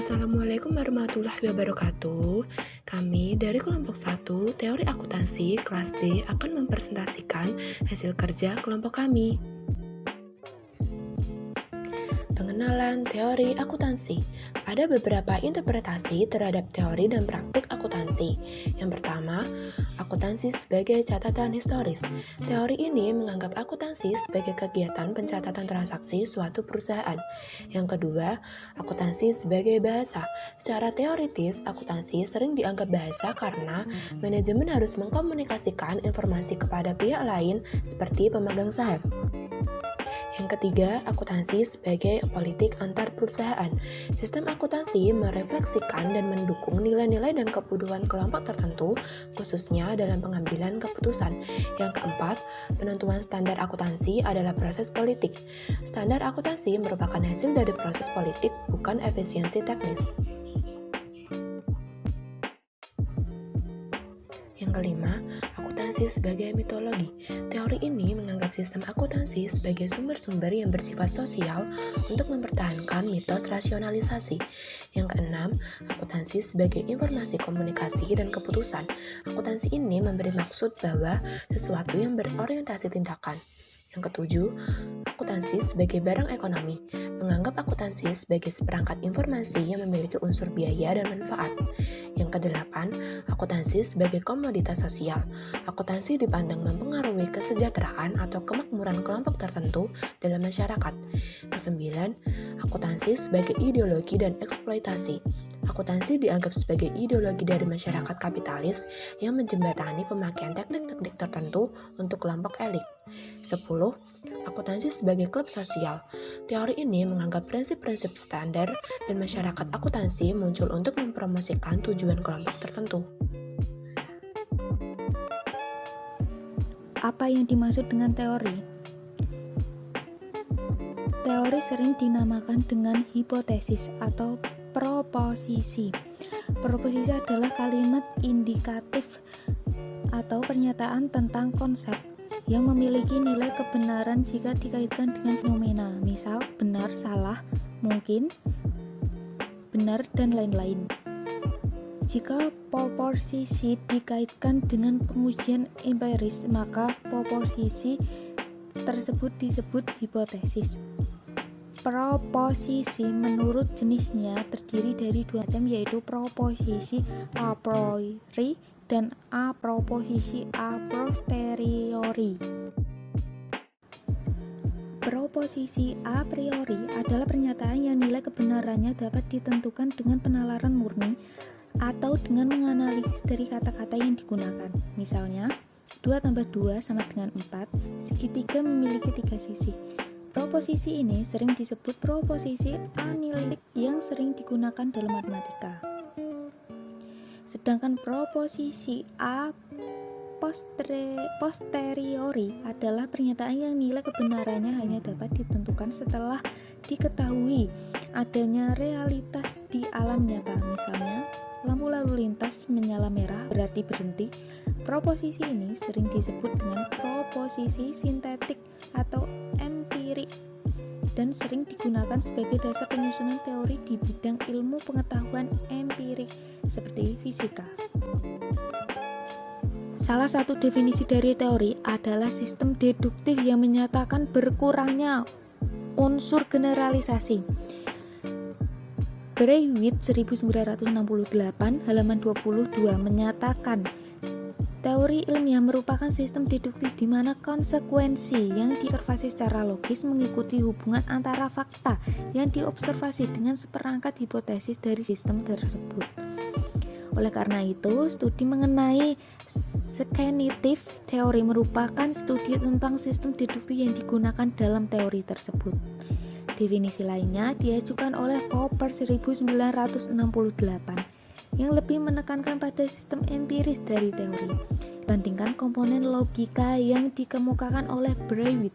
Assalamualaikum warahmatullahi wabarakatuh. Kami dari kelompok 1 Teori Akuntansi kelas D akan mempresentasikan hasil kerja kelompok kami. Pengenalan teori akuntansi. Ada beberapa interpretasi terhadap teori dan praktik akuntansi. Yang pertama, akuntansi sebagai catatan historis. Teori ini menganggap akuntansi sebagai kegiatan pencatatan transaksi suatu perusahaan. Yang kedua, akuntansi sebagai bahasa. Secara teoritis, akuntansi sering dianggap bahasa karena manajemen harus mengkomunikasikan informasi kepada pihak lain seperti pemegang saham. Yang ketiga, akuntansi sebagai politik antar perusahaan. Sistem akuntansi merefleksikan dan mendukung nilai-nilai dan kebutuhan kelompok tertentu, khususnya dalam pengambilan keputusan. Yang keempat, penentuan standar akuntansi adalah proses politik. Standar akuntansi merupakan hasil dari proses politik, bukan efisiensi teknis. Yang kelima, akuntansi sebagai mitologi. Teori ini menganggap sistem akuntansi sebagai sumber-sumber yang bersifat sosial untuk mempertahankan mitos rasionalisasi. Yang keenam, akuntansi sebagai informasi komunikasi dan keputusan. Akuntansi ini memberi maksud bahwa sesuatu yang berorientasi tindakan. Yang ketujuh, akuntansi sebagai barang ekonomi. Menganggap akuntansi sebagai seperangkat informasi yang memiliki unsur biaya dan manfaat. Yang kedelapan, akuntansi sebagai komoditas sosial. Akuntansi dipandang mempengaruhi kesejahteraan atau kemakmuran kelompok tertentu dalam masyarakat. Kesembilan, akuntansi sebagai ideologi dan eksploitasi. Akuntansi dianggap sebagai ideologi dari masyarakat kapitalis yang menjembatani pemakaian teknik-teknik tertentu untuk kelompok elit. 10. Akuntansi sebagai klub sosial. Teori ini menganggap prinsip-prinsip standar dan masyarakat akuntansi muncul untuk mempromosikan tujuan kelompok tertentu. Apa yang dimaksud dengan teori? Teori sering dinamakan dengan hipotesis atau proposisi. Proposisi adalah kalimat indikatif atau pernyataan tentang konsep yang memiliki nilai kebenaran jika dikaitkan dengan fenomena, misal benar, salah, mungkin, benar, dan lain-lain. Jika proposisi dikaitkan dengan pengujian empiris, maka proposisi tersebut disebut hipotesis. Proposisi menurut jenisnya terdiri dari dua macam, yaitu proposisi a priori dan a proposisi a posteriori. Proposisi a priori adalah pernyataan yang nilai kebenarannya dapat ditentukan dengan penalaran murni atau dengan menganalisis dari kata-kata yang digunakan. Misalnya, 2 tambah 2 sama dengan 4, segitiga memiliki 3 sisi. Proposisi ini sering disebut proposisi analitik yang sering digunakan dalam matematika. Sedangkan proposisi a posteriori adalah pernyataan yang nilai kebenarannya hanya dapat ditentukan setelah diketahui adanya realitas di alam nyata. Misalnya, lampu lalu lintas menyala merah berarti berhenti. Proposisi ini sering disebut dengan proposisi sintetik atau empirik dan sering digunakan sebagai dasar penyusunan teori di bidang ilmu pengetahuan empirik seperti fisika. Salah satu definisi dari teori adalah sistem deduktif yang menyatakan berkurangnya unsur generalisasi. Breivik 1968 halaman 22 menyatakan teori ilmiah merupakan sistem deduktif di mana konsekuensi yang diobservasi secara logis mengikuti hubungan antara fakta yang diobservasi dengan seperangkat hipotesis dari sistem tersebut. Oleh karena itu, studi mengenai skenitif teori merupakan studi tentang sistem deduktif yang digunakan dalam teori tersebut. Definisi lainnya diajukan oleh Popper 1968 yang lebih menekankan pada sistem empiris dari teori dibandingkan komponen logika yang dikemukakan oleh Breivik.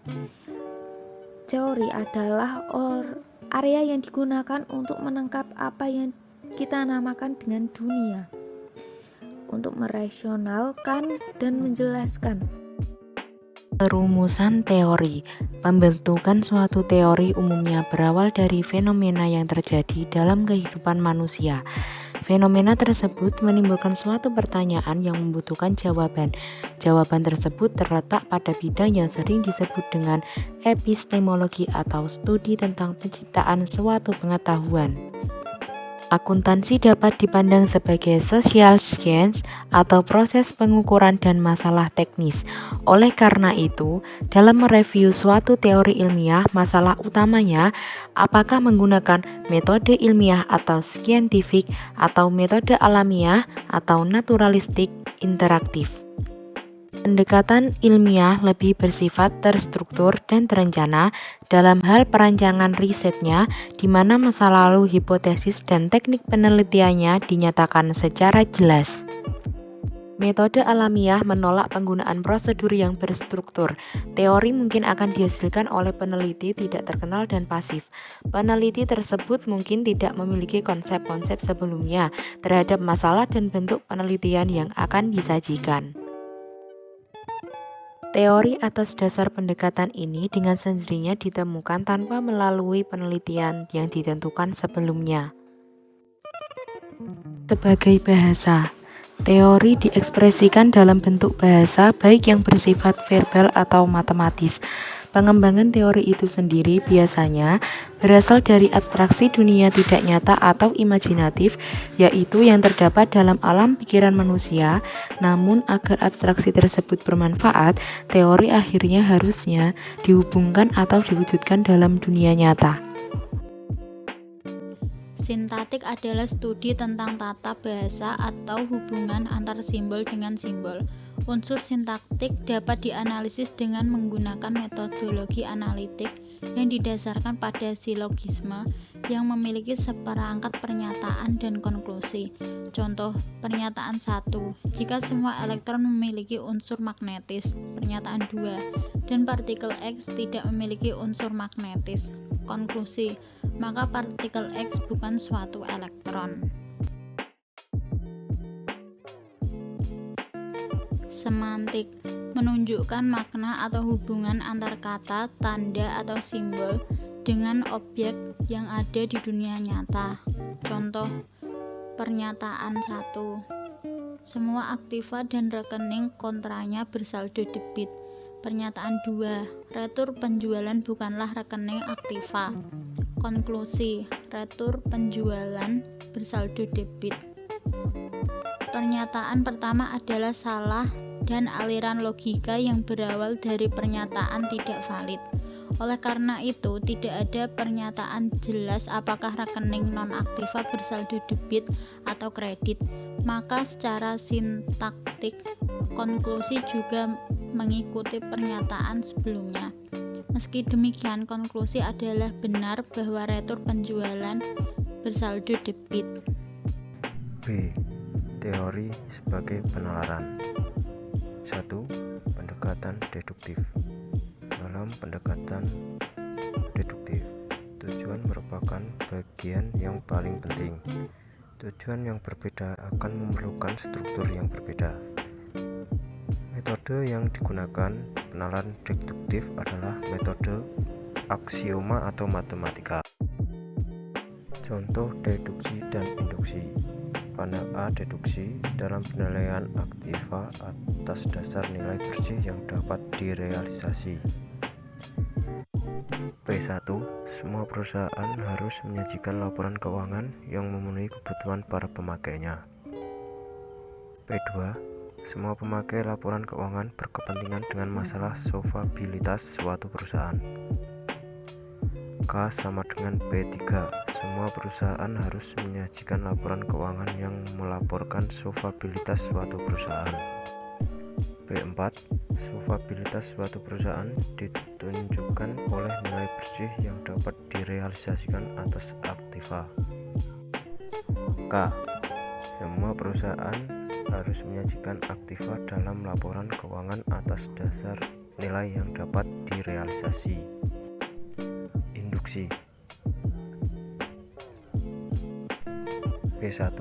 Teori adalah area yang digunakan untuk menangkap apa yang kita namakan dengan dunia, untuk merasionalkan dan menjelaskan. Perumusan teori. Pembentukan suatu teori umumnya berawal dari fenomena yang terjadi dalam kehidupan manusia. Fenomena tersebut menimbulkan suatu pertanyaan yang membutuhkan jawaban. Jawaban tersebut terletak pada bidang yang sering disebut dengan epistemologi atau studi tentang penciptaan suatu pengetahuan. Akuntansi dapat dipandang sebagai social science atau proses pengukuran dan masalah teknis. Oleh karena itu, dalam mereview suatu teori ilmiah, masalah utamanya apakah menggunakan metode ilmiah atau scientific atau metode alamiah atau naturalistik interaktif. Pendekatan ilmiah lebih bersifat terstruktur dan terencana dalam hal perancangan risetnya, di mana masa lalu, hipotesis, dan teknik penelitiannya dinyatakan secara jelas. Metode alamiah menolak penggunaan prosedur yang berstruktur. Teori mungkin akan dihasilkan oleh peneliti tidak terkenal dan pasif. Peneliti tersebut mungkin tidak memiliki konsep-konsep sebelumnya terhadap masalah dan bentuk penelitian yang akan disajikan. Teori atas dasar pendekatan ini dengan sendirinya ditemukan tanpa melalui penelitian yang ditentukan sebelumnya. Sebagai bahasa, teori diekspresikan dalam bentuk bahasa baik yang bersifat verbal atau matematis. Pengembangan teori itu sendiri biasanya berasal dari abstraksi dunia tidak nyata atau imajinatif, yaitu yang terdapat dalam alam pikiran manusia. Namun agar abstraksi tersebut bermanfaat, teori akhirnya harusnya dihubungkan atau diwujudkan dalam dunia nyata. Sintaktik adalah studi tentang tata bahasa atau hubungan antar simbol dengan simbol. Unsur sintaktik dapat dianalisis dengan menggunakan metodologi analitik yang didasarkan pada silogisme yang memiliki seperangkat pernyataan dan konklusi. Contoh, pernyataan 1. Jika semua elektron memiliki unsur magnetis. Pernyataan 2. Dan partikel X tidak memiliki unsur magnetis. Konklusi, maka partikel X bukan suatu elektron. Semantik menunjukkan makna atau hubungan antar kata, tanda, atau simbol dengan objek yang ada di dunia nyata. Contoh, pernyataan 1. Semua aktiva dan rekening kontranya bersaldo debit. Pernyataan 2. Retur penjualan bukanlah rekening aktiva. Konklusi, retur penjualan bersaldo debit. Pernyataan pertama adalah salah dan aliran logika yang berawal dari pernyataan tidak valid. Oleh karena itu, tidak ada pernyataan jelas apakah rekening non-aktiva bersaldo debit atau kredit. Maka secara sintaktik, konklusi juga mengikuti pernyataan sebelumnya. Meski demikian, konklusi adalah benar bahwa retur penjualan bersaldo debit. B. Teori sebagai penalaran. 1. Pendekatan deduktif. Dalam pendekatan deduktif, tujuan merupakan bagian yang paling penting. Tujuan yang berbeda akan memerlukan struktur yang berbeda. Metode yang digunakan penalaran deduktif adalah metode aksioma atau matematika. Contoh deduksi dan induksi. Panel A deduksi dalam penilaian aktiva atas dasar nilai bersih yang dapat direalisasi. P1. Semua perusahaan harus menyajikan laporan keuangan yang memenuhi kebutuhan para pemakainya. P2. Semua pemakai laporan keuangan berkepentingan dengan masalah solvabilitas suatu perusahaan. K sama dengan P3. Semua perusahaan harus menyajikan laporan keuangan yang melaporkan solvabilitas suatu perusahaan. P4. Solvabilitas suatu perusahaan ditunjukkan oleh nilai bersih yang dapat direalisasikan atas aktiva. K. Semua perusahaan harus menyajikan aktiva dalam laporan keuangan atas dasar nilai yang dapat direalisasi. Induksi. P1.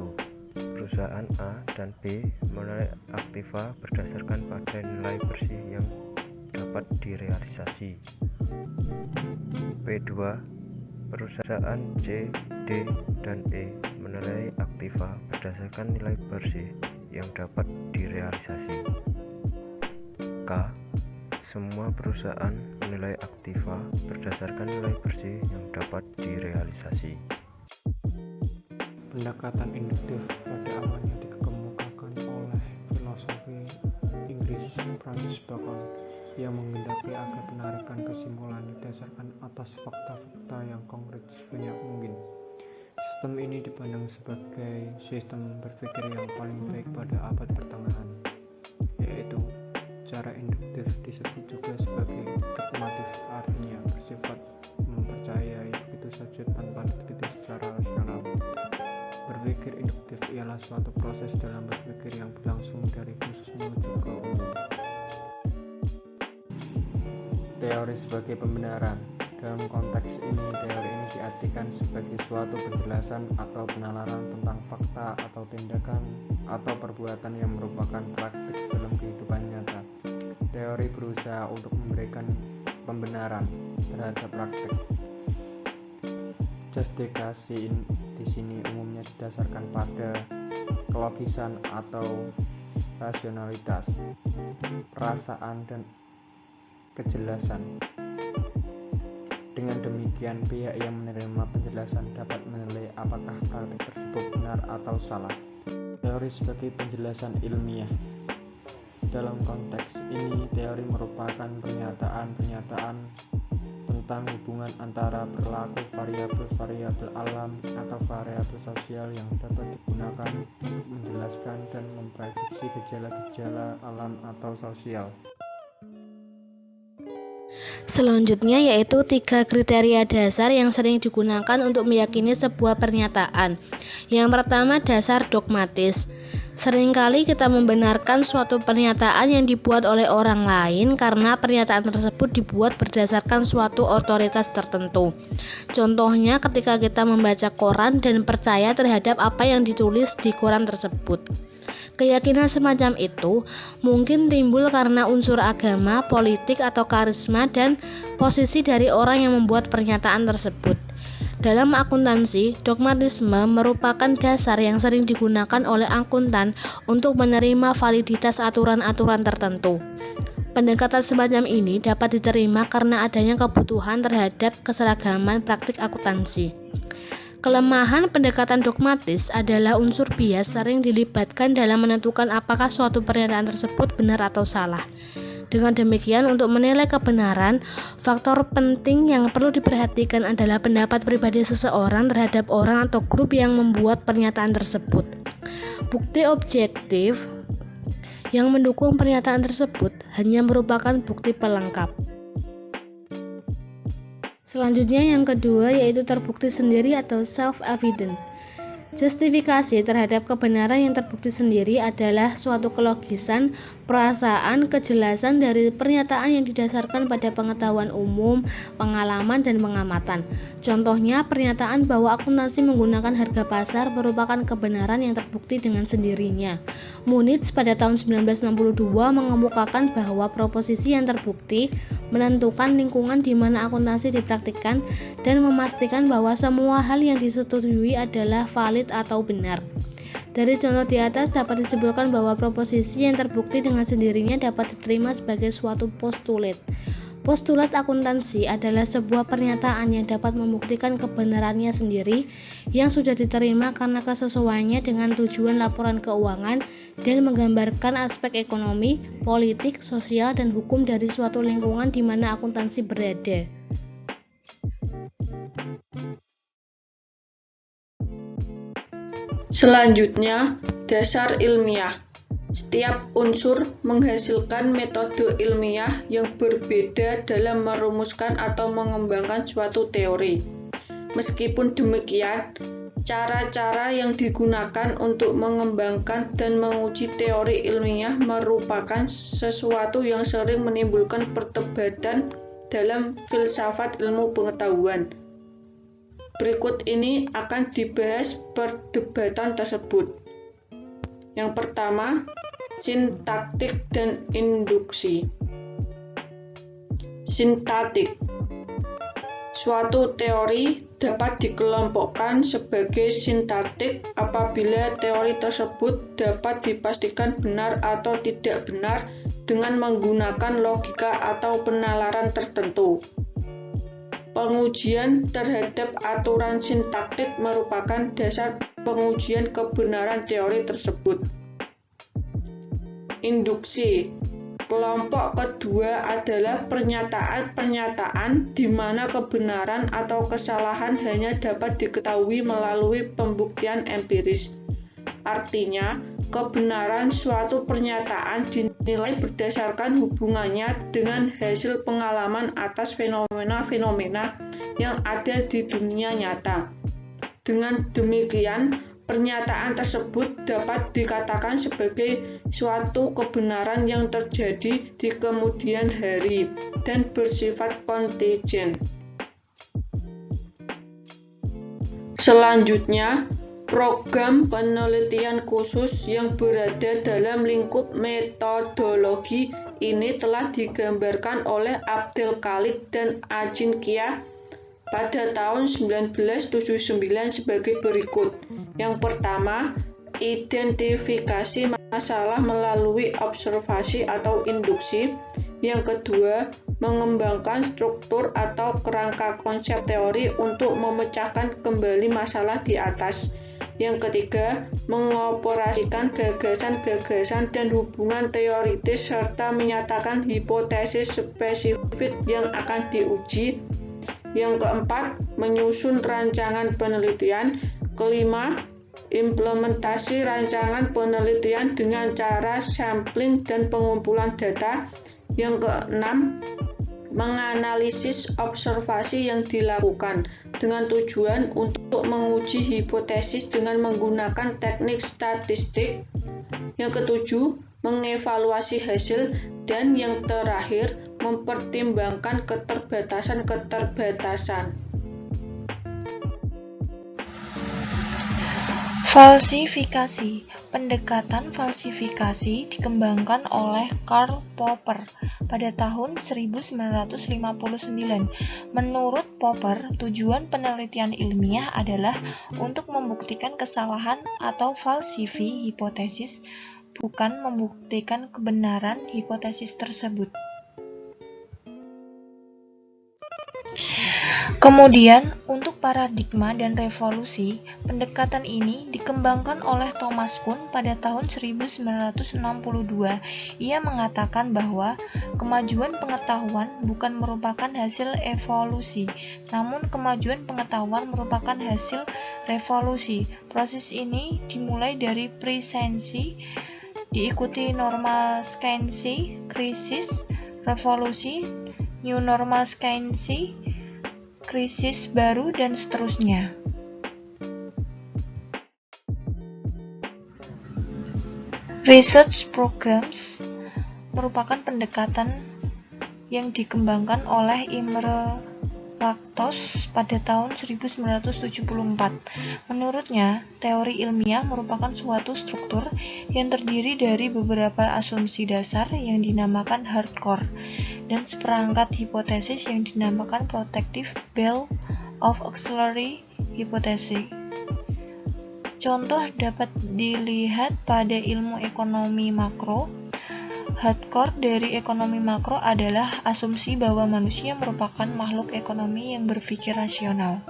Perusahaan A dan B menilai aktiva berdasarkan pada nilai bersih yang dapat dapat direalisasi. P2. Perusahaan C, D, dan E menilai aktiva berdasarkan nilai bersih yang dapat direalisasi. K. Semua perusahaan menilai aktiva berdasarkan nilai bersih yang dapat direalisasi. Pendekatan induktif pada awalnya dikemukakan oleh filosofi Inggris Francis Bacon yang menghendaki agar penarikan kesimpulan didasarkan atas fakta-fakta yang konkret sebanyak mungkin. Sistem ini dipandang sebagai sistem berpikir yang paling baik pada abad pertengahan, yaitu cara induktif disebut juga sebagai dogmatif, artinya bersifat mempercayai begitu saja tanpa diteliti secara rasional. Berpikir induktif ialah suatu proses dalam berpikir yang berlangsung dari khusus menuju ke umum. Teori sebagai pembenaran. Dalam konteks ini, teori ini diartikan sebagai suatu penjelasan atau penalaran tentang fakta atau tindakan atau perbuatan yang merupakan praktik dalam kehidupan nyata. Teori berusaha untuk memberikan pembenaran terhadap praktik. Justifikasi di sini umumnya didasarkan pada kelogisan atau rasionalitas, perasaan, dan kejelasan. Dengan demikian, pihak yang menerima penjelasan dapat menilai apakah praktik tersebut benar atau salah. Teori sebagai penjelasan ilmiah. Dalam konteks ini, teori merupakan pernyataan-pernyataan tentang hubungan antara perilaku variabel-variabel alam atau variabel sosial yang dapat digunakan untuk menjelaskan dan memprediksi gejala-gejala alam atau sosial. Selanjutnya yaitu 3 kriteria dasar yang sering digunakan untuk meyakini sebuah pernyataan. Yang pertama, dasar dogmatis. Seringkali kita membenarkan suatu pernyataan yang dibuat oleh orang lain karena pernyataan tersebut dibuat berdasarkan suatu otoritas tertentu. Contohnya ketika kita membaca koran dan percaya terhadap apa yang ditulis di koran tersebut. Keyakinan semacam itu mungkin timbul karena unsur agama, politik, atau karisma dan posisi dari orang yang membuat pernyataan tersebut. Dalam akuntansi, dogmatisme merupakan dasar yang sering digunakan oleh akuntan untuk menerima validitas aturan-aturan tertentu. Pendekatan semacam ini dapat diterima karena adanya kebutuhan terhadap keseragaman praktik akuntansi. Kelemahan pendekatan dogmatis adalah unsur bias sering dilibatkan dalam menentukan apakah suatu pernyataan tersebut benar atau salah. Dengan demikian, untuk menilai kebenaran, faktor penting yang perlu diperhatikan adalah pendapat pribadi seseorang terhadap orang atau grup yang membuat pernyataan tersebut. Bukti objektif yang mendukung pernyataan tersebut hanya merupakan bukti pelengkap. Selanjutnya yang kedua yaitu terbukti sendiri atau self-evident. Justifikasi terhadap kebenaran yang terbukti sendiri adalah suatu kelogisan, perasaan, kejelasan dari pernyataan yang didasarkan pada pengetahuan umum, pengalaman, dan pengamatan. Contohnya, pernyataan bahwa akuntansi menggunakan harga pasar merupakan kebenaran yang terbukti dengan sendirinya. Munich pada tahun 1962 mengemukakan bahwa proposisi yang terbukti menentukan lingkungan di mana akuntansi dipraktikkan dan memastikan bahwa semua hal yang disetujui adalah valid atau benar. Dari contoh di atas dapat disimpulkan bahwa proposisi yang terbukti dengan sendirinya dapat diterima sebagai suatu postulat. Postulat akuntansi adalah sebuah pernyataan yang dapat membuktikan kebenarannya sendiri yang sudah diterima karena kesesuaiannya dengan tujuan laporan keuangan dan menggambarkan aspek ekonomi, politik, sosial, dan hukum dari suatu lingkungan di mana akuntansi berada. Selanjutnya, dasar ilmiah. Setiap unsur menghasilkan metode ilmiah yang berbeda dalam merumuskan atau mengembangkan suatu teori. Meskipun demikian, cara-cara yang digunakan untuk mengembangkan dan menguji teori ilmiah merupakan sesuatu yang sering menimbulkan perdebatan dalam filsafat ilmu pengetahuan. Berikut ini akan dibahas perdebatan tersebut. Yang pertama, sintaktik dan induksi. Sintaktik. Suatu teori dapat dikelompokkan sebagai sintaktik apabila teori tersebut dapat dipastikan benar atau tidak benar dengan menggunakan logika atau penalaran tertentu. Pengujian terhadap aturan sintaktik merupakan dasar pengujian kebenaran teori tersebut. Induksi. Kelompok kedua adalah pernyataan-pernyataan di mana kebenaran atau kesalahan hanya dapat diketahui melalui pembuktian empiris. Artinya, kebenaran suatu pernyataan dinilai berdasarkan hubungannya dengan hasil pengalaman atas fenomena-fenomena yang ada di dunia nyata. Dengan demikian, pernyataan tersebut dapat dikatakan sebagai suatu kebenaran yang terjadi di kemudian hari dan bersifat kontingent. Selanjutnya, program penelitian khusus yang berada dalam lingkup metodologi ini telah digambarkan oleh Abdel Khaliq dan Ajinkya pada tahun 1979 sebagai berikut. Yang pertama, identifikasi masalah melalui observasi atau induksi. Yang kedua, mengembangkan struktur atau kerangka konsep teori untuk memecahkan kembali masalah di atas. Yang ketiga, mengoperasikan gagasan-gagasan dan hubungan teoritis serta menyatakan hipotesis spesifik yang akan diuji. Yang keempat, menyusun rancangan penelitian. Kelima, implementasi rancangan penelitian dengan cara sampling dan pengumpulan data. Yang keenam, menganalisis observasi yang dilakukan dengan tujuan untuk menguji hipotesis dengan menggunakan teknik statistik. Yang ketujuh, mengevaluasi hasil. Dan yang terakhir, mempertimbangkan keterbatasan-keterbatasan. Falsifikasi. Pendekatan falsifikasi dikembangkan oleh Karl Popper pada tahun 1959. Menurut Popper, tujuan penelitian ilmiah adalah untuk membuktikan kesalahan atau falsifi hipotesis, bukan membuktikan kebenaran hipotesis tersebut. Kemudian, untuk paradigma dan revolusi, pendekatan ini dikembangkan oleh Thomas Kuhn pada tahun 1962. Ia mengatakan bahwa kemajuan pengetahuan bukan merupakan hasil evolusi, namun kemajuan pengetahuan merupakan hasil revolusi. Proses ini dimulai dari prescience, diikuti normal science, krisis, revolusi, new normal science, krisis baru, dan seterusnya. Research programs merupakan pendekatan yang dikembangkan oleh Imre Lakatos pada tahun 1974. Menurutnya, teori ilmiah merupakan suatu struktur yang terdiri dari beberapa asumsi dasar yang dinamakan hardcore dan seperangkat hipotesis yang dinamakan protective belt of auxiliary hypothesis. Contoh dapat dilihat pada ilmu ekonomi makro. Hardcore dari ekonomi makro adalah asumsi bahwa manusia merupakan makhluk ekonomi yang berpikir rasional.